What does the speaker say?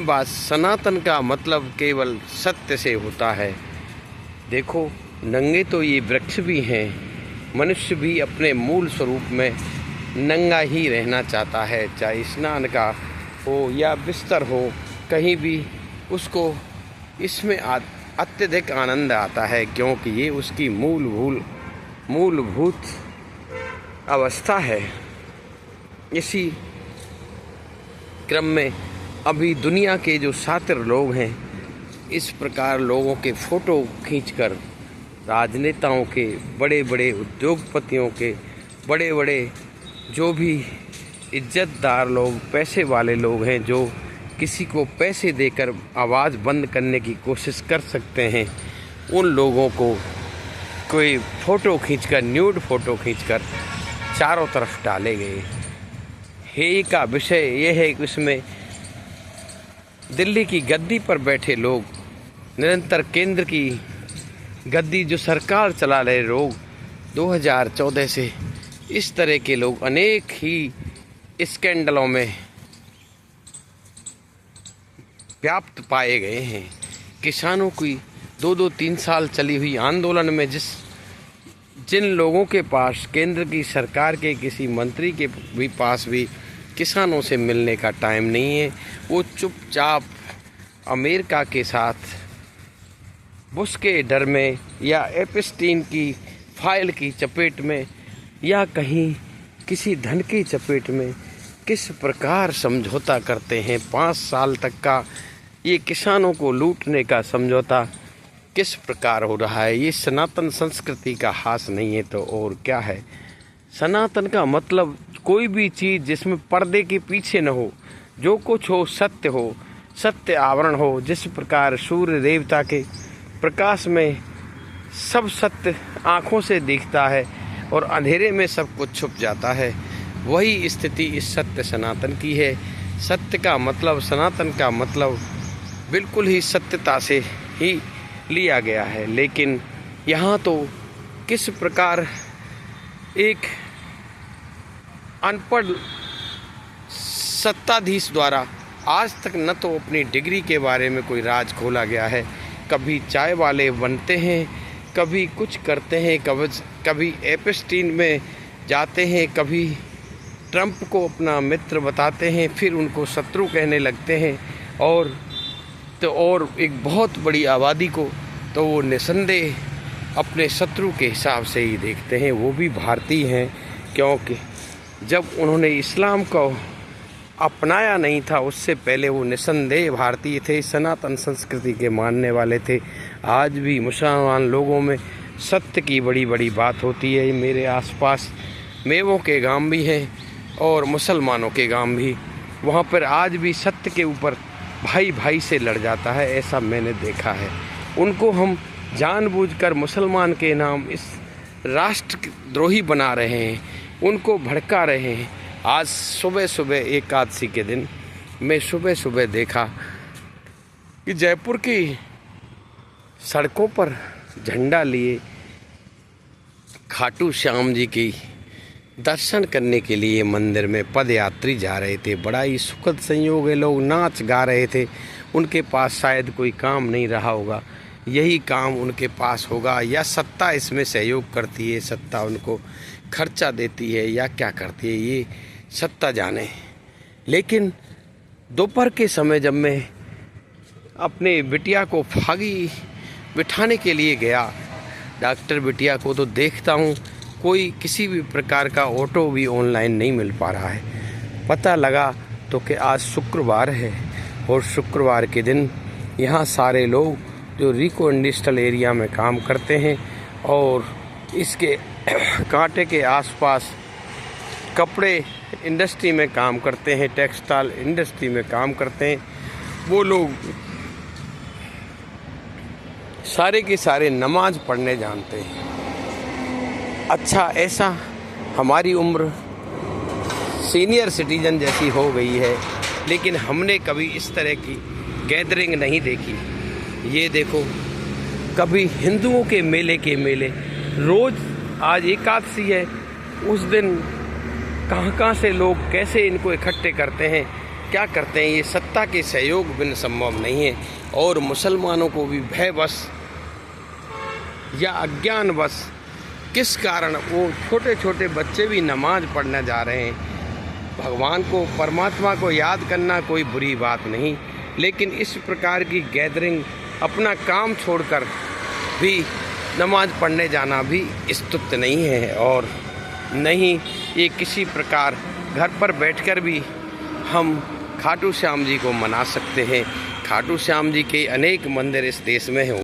बात सनातन का मतलब केवल सत्य से होता है। देखो, नंगे तो ये वृक्ष भी हैं। मनुष्य भी अपने मूल स्वरूप में नंगा ही रहना चाहता है, चाहे स्नान का हो या बिस्तर हो, कहीं भी उसको इसमें अत्यधिक आनंद आता है, क्योंकि ये उसकी मूलभूत अवस्था है। इसी क्रम में अभी दुनिया के जो शातिर लोग हैं, इस प्रकार लोगों के फ़ोटो खींचकर राजनेताओं के, बड़े बड़े उद्योगपतियों के, बड़े बड़े जो भी इज्जतदार लोग, पैसे वाले लोग हैं, जो किसी को पैसे देकर आवाज़ बंद करने की कोशिश कर सकते हैं, उन लोगों को कोई फ़ोटो खींचकर, न्यूड फ़ोटो खींचकर चारों तरफ डाले गए। हेय का विषय यह है कि उसमें दिल्ली की गद्दी पर बैठे लोग, निरंतर केंद्र की गद्दी जो सरकार चला रहे लोग 2014 से, इस तरह के लोग अनेक ही स्कैंडलों में व्याप्त पाए गए हैं। किसानों की 2-3 साल चली हुई आंदोलन में जिन लोगों के पास केंद्र की सरकार के किसी मंत्री के भी पास भी किसानों से मिलने का टाइम नहीं है, वो चुपचाप अमेरिका के साथ बुश के डर में या एपस्टीन की फाइल की चपेट में या कहीं किसी धन की चपेट में किस प्रकार समझौता करते हैं। 5 साल तक का ये किसानों को लूटने का समझौता किस प्रकार हो रहा है। ये सनातन संस्कृति का हास नहीं है तो और क्या है। सनातन का मतलब कोई भी चीज़ जिसमें पर्दे के पीछे न हो, जो कुछ हो सत्य हो, सत्य आवरण हो। जिस प्रकार सूर्य देवता के प्रकाश में सब सत्य आँखों से दिखता है और अंधेरे में सब कुछ छुप जाता है, वही स्थिति इस सत्य सनातन की है। सत्य का मतलब, सनातन का मतलब बिल्कुल ही सत्यता से ही लिया गया है। लेकिन यहाँ तो किस प्रकार एक अनपढ़ सत्ताधीश द्वारा आज तक न तो अपनी डिग्री के बारे में कोई राज खोला गया है। कभी चाय वाले बनते हैं, कभी कुछ करते हैं, कभी एपस्टीन में जाते हैं, कभी ट्रंप को अपना मित्र बताते हैं, फिर उनको शत्रु कहने लगते हैं, और एक बहुत बड़ी आबादी को तो वो निसंदेह अपने शत्रु के हिसाब से ही देखते हैं। वो भी भारतीय हैं, क्योंकि जब उन्होंने इस्लाम को अपनाया नहीं था, उससे पहले वो निसंदेह भारतीय थे, सनातन संस्कृति के मानने वाले थे। आज भी मुसलमान लोगों में सत्य की बड़ी बड़ी बात होती है। मेरे आसपास मेवों के गांव भी हैं और मुसलमानों के गांव भी, वहाँ पर आज भी सत्य के ऊपर भाई भाई से लड़ जाता है, ऐसा मैंने देखा है। उनको हम जानबूझकर मुसलमान के नाम इस राष्ट्रद्रोही बना रहे हैं, उनको भड़का रहे हैं। आज सुबह एकादशी के दिन मैं सुबह देखा कि जयपुर की सड़कों पर झंडा लिए खाटू श्याम जी की दर्शन करने के लिए मंदिर में पदयात्री जा रहे थे। बड़ा ही सुखद संयोग है, लोग नाच गा रहे थे। उनके पास शायद कोई काम नहीं रहा होगा, यही काम उनके पास होगा, या सत्ता इसमें सहयोग करती है, सत्ता उनको खर्चा देती है या क्या करती है, ये सत्ता जाने। लेकिन दोपहर के समय जब मैं अपने बिटिया को फागी बिठाने के लिए गया, डॉक्टर बिटिया को, तो देखता हूँ कोई किसी भी प्रकार का ऑटो भी ऑनलाइन नहीं मिल पा रहा है। पता लगा तो कि आज शुक्रवार है, और शुक्रवार के दिन यहाँ सारे लोग जो रिको इंडस्ट्रियल एरिया में काम करते हैं और इसके कांटे के आसपास कपड़े इंडस्ट्री में काम करते हैं, टेक्सटाइल इंडस्ट्री में काम करते हैं, वो लोग सारे के सारे नमाज पढ़ने जानते हैं। अच्छा, ऐसा हमारी उम्र सीनियर सिटीजन जैसी हो गई है, लेकिन हमने कभी इस तरह की गैदरिंग नहीं देखी। ये देखो, कभी हिंदुओं के मेले रोज़, आज एकादशी है, उस दिन कहाँ से लोग कैसे इनको इकट्ठे करते हैं। क्या करते हैं, ये सत्ता के सहयोग बिन संभव नहीं है। और मुसलमानों को भी भयवश या अज्ञानवश किस कारण वो छोटे छोटे बच्चे भी नमाज पढ़ने जा रहे हैं। भगवान को, परमात्मा को याद करना कोई बुरी बात नहीं, लेकिन इस प्रकार की गैदरिंग, अपना काम छोड़कर भी नमाज पढ़ने जाना भी स्तुत्य नहीं है। और नहीं ये किसी प्रकार घर पर बैठकर भी हम खाटू श्याम जी को मना सकते हैं। खाटू श्याम जी के अनेक मंदिर इस देश में हैं।